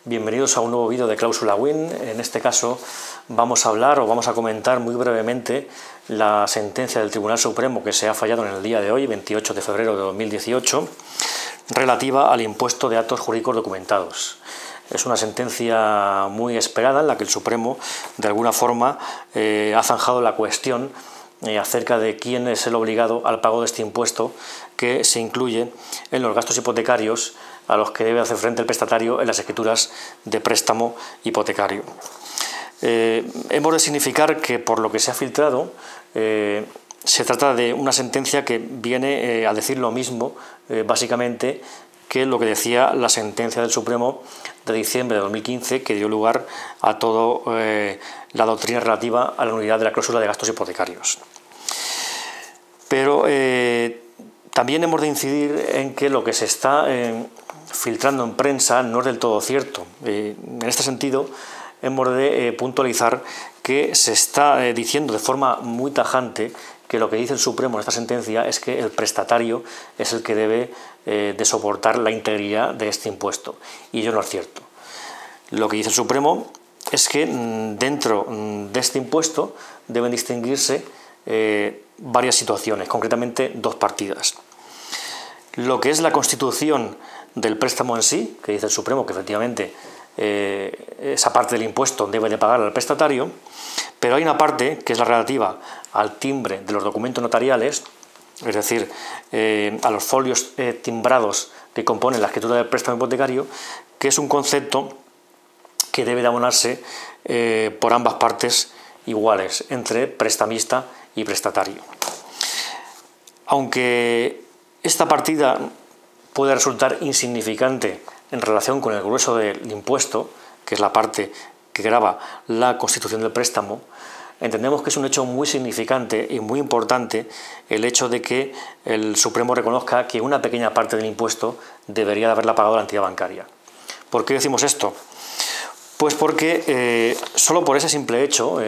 Bienvenidos a un nuevo vídeo de Cláusula Win. En este caso vamos a hablar o vamos a comentar muy brevemente la sentencia del Tribunal Supremo que se ha fallado en el día de hoy, 28 de febrero de 2018, relativa al impuesto de actos jurídicos documentados. Es una sentencia muy esperada en la que el Supremo de alguna forma ha zanjado la cuestión acerca de quién es el obligado al pago de este impuesto que se incluye en los gastos hipotecarios a los que debe hacer frente el prestatario en las escrituras de préstamo hipotecario. Hemos de significar que, por lo que se ha filtrado, se trata de una sentencia que viene a decir lo mismo, básicamente, que lo que decía la sentencia del Supremo de diciembre de 2015, que dio lugar a toda la doctrina relativa a la nulidad de la cláusula de gastos hipotecarios. Pero también hemos de incidir en que lo que se está filtrando en prensa no es del todo cierto. En este sentido, hemos de puntualizar que se está diciendo de forma muy tajante que lo que dice el Supremo en esta sentencia es que el prestatario es el que debe de soportar la integridad de este impuesto. Y ello no es cierto. Lo que dice el Supremo es que dentro de este impuesto deben distinguirse varias situaciones, concretamente dos partidas. Lo que es la constitución del préstamo en sí, que dice el Supremo que efectivamente esa parte del impuesto debe de pagar al prestatario, pero hay una parte que es la relativa al timbre de los documentos notariales, es decir, a los folios timbrados que componen la escritura del préstamo hipotecario, que es un concepto que debe de abonarse por ambas partes iguales, entre prestamista y prestatario. Aunque esta partida puede resultar insignificante en relación con el grueso del impuesto, que es la parte que grava la constitución del préstamo, entendemos que es un hecho muy significante y muy importante el hecho de que el Supremo reconozca que una pequeña parte del impuesto debería de haberla pagado la entidad bancaria. ¿Por qué decimos esto? Pues porque solo por ese simple hecho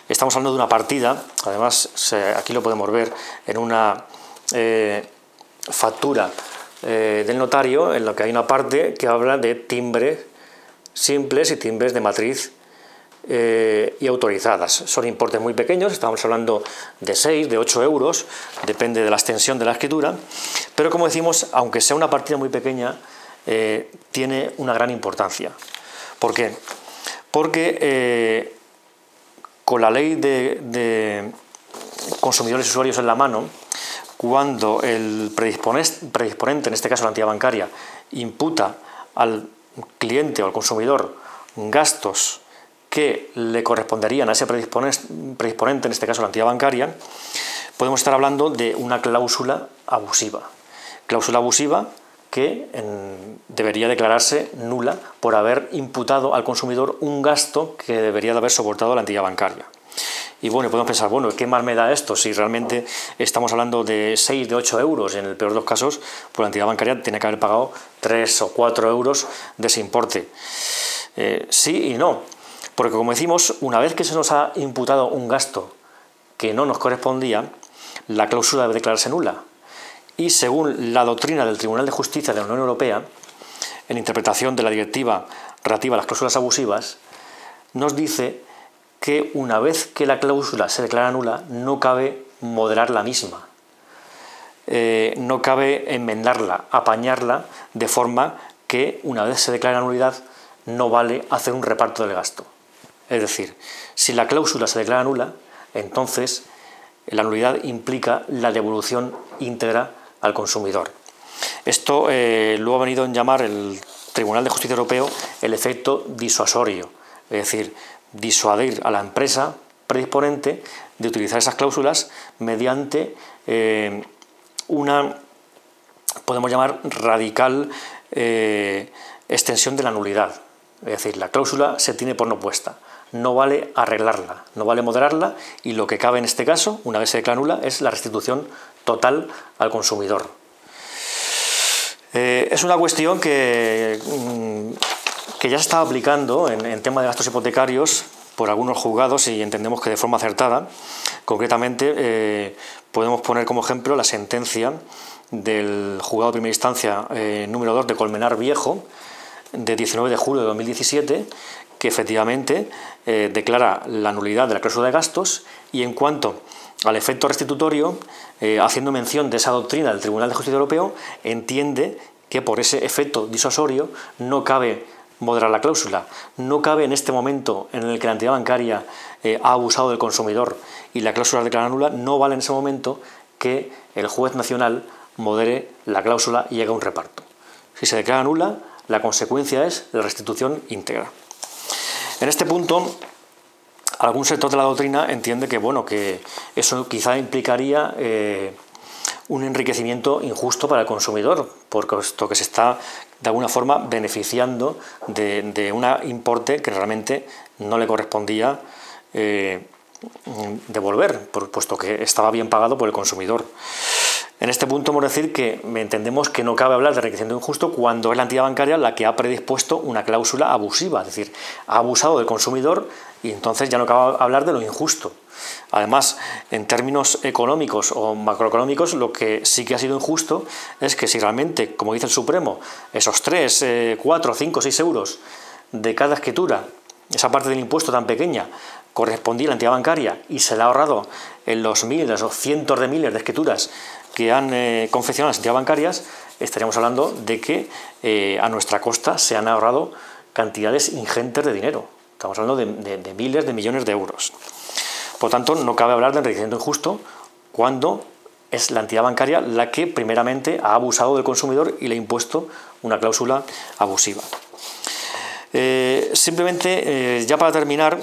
estamos hablando de una partida, además aquí lo podemos ver en una factura del notario, en la que hay una parte que habla de timbres simples y timbres de matriz y autorizadas. Son importes muy pequeños, estamos hablando de 6, de 8 euros, depende de la extensión de la escritura, pero como decimos, aunque sea una partida muy pequeña, tiene una gran importancia. ¿Por qué? Porque con la ley de consumidores y usuarios en la mano, cuando el predisponente, en este caso la entidad bancaria, imputa al cliente o al consumidor gastos que le corresponderían a ese predisponente, en este caso la entidad bancaria, podemos estar hablando de una cláusula abusiva. Cláusula abusiva que debería declararse nula por haber imputado al consumidor un gasto que debería de haber soportado la entidad bancaria. Y bueno, podemos pensar, bueno, ¿qué más me da esto? Si realmente estamos hablando de 6, de 8 euros, en el peor de los casos, pues la entidad bancaria tiene que haber pagado 3 o 4 euros de ese importe. Sí y no, porque como decimos, una vez que se nos ha imputado un gasto que no nos correspondía, la cláusula debe declararse nula. Y según la doctrina del Tribunal de Justicia de la Unión Europea, en interpretación de la directiva relativa a las cláusulas abusivas, nos dice que una vez que la cláusula se declara nula, no cabe moderar la misma, no cabe enmendarla, apañarla, de forma que una vez se declara nulidad no vale hacer un reparto del gasto. Es decir, si la cláusula se declara nula, entonces la nulidad implica la devolución íntegra al consumidor. Esto lo ha venido a llamar el Tribunal de Justicia Europeo el efecto disuasorio, es decir, disuadir a la empresa predisponente de utilizar esas cláusulas mediante una, podemos llamar, radical extensión de la nulidad. Es decir, la cláusula se tiene por no puesta. No vale arreglarla, no vale moderarla, y lo que cabe en este caso, una vez se declara nula, es la restitución total al consumidor. Es una cuestión que ya se está aplicando en tema de gastos hipotecarios por algunos juzgados y entendemos que de forma acertada. Concretamente, podemos poner como ejemplo la sentencia del juzgado de primera instancia número 2 de Colmenar Viejo, de 19 de julio de 2017, que efectivamente declara la nulidad de la cláusula de gastos, y en cuanto al efecto restitutorio, haciendo mención de esa doctrina del Tribunal de Justicia Europeo, entiende que por ese efecto disuasorio no cabe moderar la cláusula. No cabe en este momento en el que la entidad bancaria ha abusado del consumidor y la cláusula es declarada nula, no vale en ese momento que el juez nacional modere la cláusula y llegue a un reparto. Si se declara nula, la consecuencia es la restitución íntegra. En este punto, algún sector de la doctrina entiende que, bueno, que eso quizá implicaría un enriquecimiento injusto para el consumidor, porque esto que se está de alguna forma beneficiando de un importe que realmente no le correspondía devolver, puesto que estaba bien pagado por el consumidor. En este punto hemos de decir que entendemos que no cabe hablar de enriquecimiento injusto cuando es la entidad bancaria la que ha predispuesto una cláusula abusiva, es decir, ha abusado del consumidor y entonces ya no cabe hablar de lo injusto. Además, en términos económicos o macroeconómicos, lo que sí que ha sido injusto es que si realmente, como dice el Supremo, esos 3, 4, 5, 6 euros de cada escritura, esa parte del impuesto tan pequeña, correspondía a la entidad bancaria y se le ha ahorrado en los miles o cientos de miles de escrituras que han confeccionado las entidades bancarias, estaríamos hablando de que a nuestra costa se han ahorrado cantidades ingentes de dinero. Estamos hablando de miles de millones de euros. Por tanto, no cabe hablar de enriquecimiento injusto cuando es la entidad bancaria la que primeramente ha abusado del consumidor y le ha impuesto una cláusula abusiva. Simplemente, ya para terminar,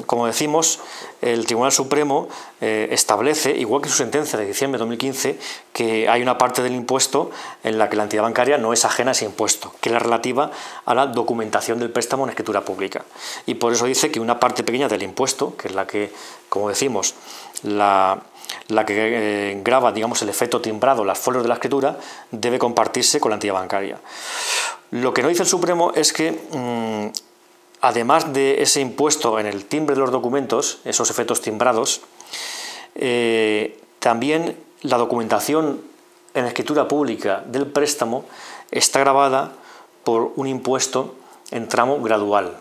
como decimos, el Tribunal Supremo establece, igual que su sentencia de diciembre de 2015, que hay una parte del impuesto en la que la entidad bancaria no es ajena a ese impuesto, que es la relativa a la documentación del préstamo en escritura pública. Y por eso dice que una parte pequeña del impuesto, que es la que, como decimos, la que grava, digamos, el efecto timbrado, las folios de la escritura, debe compartirse con la entidad bancaria. Lo que no dice el Supremo es que, además de ese impuesto en el timbre de los documentos, esos efectos timbrados, también la documentación en escritura pública del préstamo está gravada por un impuesto en tramo gradual.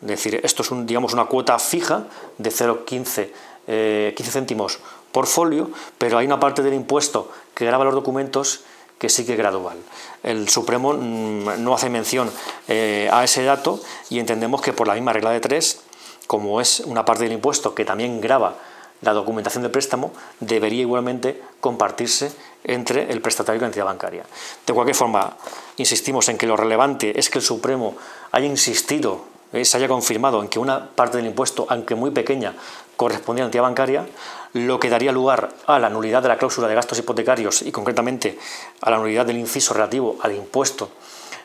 Es decir, esto es digamos, una cuota fija de 0,15 céntimos por folio, pero hay una parte del impuesto que grava los documentos que sí que es gradual. El Supremo no hace mención a ese dato y entendemos que por la misma regla de 3, como es una parte del impuesto que también grava la documentación del préstamo, debería igualmente compartirse entre el prestatario y la entidad bancaria. De cualquier forma, insistimos en que lo relevante es que el Supremo haya insistido, se haya confirmado en que una parte del impuesto, aunque muy pequeña, correspondía a la entidad bancaria, lo que daría lugar a la nulidad de la cláusula de gastos hipotecarios y concretamente a la nulidad del inciso relativo al impuesto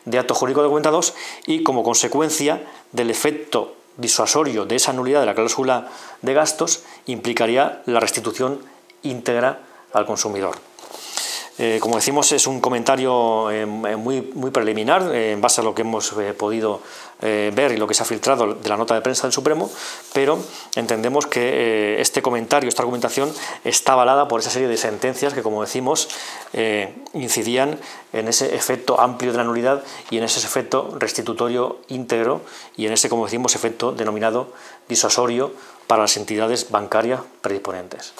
de actos jurídicos documentados y como consecuencia del efecto disuasorio de esa nulidad de la cláusula de gastos implicaría la restitución íntegra al consumidor. Como decimos, es un comentario muy preliminar en base a lo que hemos podido ver y lo que se ha filtrado de la nota de prensa del Supremo, pero entendemos que este comentario, esta argumentación está avalada por esa serie de sentencias que, como decimos, incidían en ese efecto amplio de la nulidad y en ese efecto restitutorio íntegro y en ese, como decimos, efecto denominado disuasorio para las entidades bancarias predisponentes.